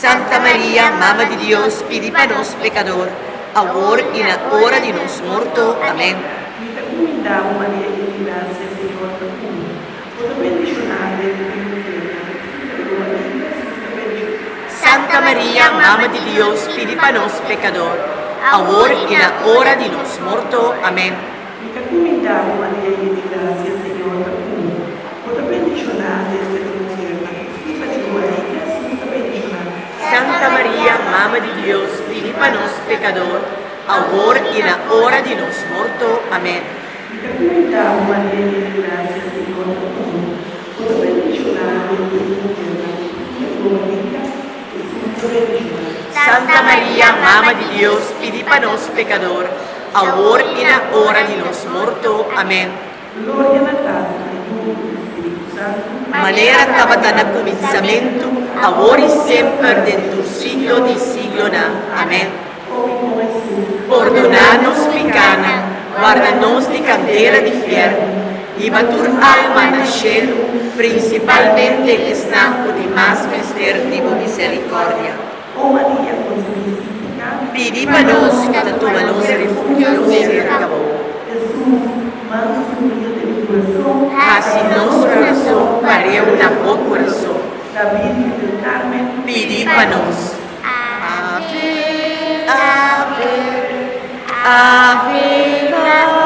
Santa María, Madre de Dios, pidi para nos pecador, ahora y en la hora de nos muerto. Amén. Recomendavo Maria di grazia, Signore tu, o benediccionate Santa María, Madre de Dios, pidi para nos pecador, ahora y en la hora de nos muerto. Amén. Recomendavo Maria di grazia, Signore tu, o benediccionate Santa María, Madre de Dios, pidi para nos pecador, ahora y en la hora de nos muerto. Amén. Recomendavo Maria di grazia, Signore tu, o benediccionate Santa María, Madre de Dios, pidi para nos pecador, ahora y en la hora de nos muerto. Amén. Gloria al Padre, al Figlio e allo Spirito Santo, Manera estaba al cominciamento, ahora y siempre, dentro del siglo di siglo. Amén. Perdonadnos pecana, guarda-nos de candela de fierro, lleva tu alma al cielo, principalmente el estampo de más mister de misericordia. o Maria Concepita, Pidi para nos, que tu manos refugio se acabó. Jesús, manso mío de mi corazón, Así nuestro corazón para una buen corazón. la Virgen del Carmen, Pidi para nos. Ave, ave, ave María.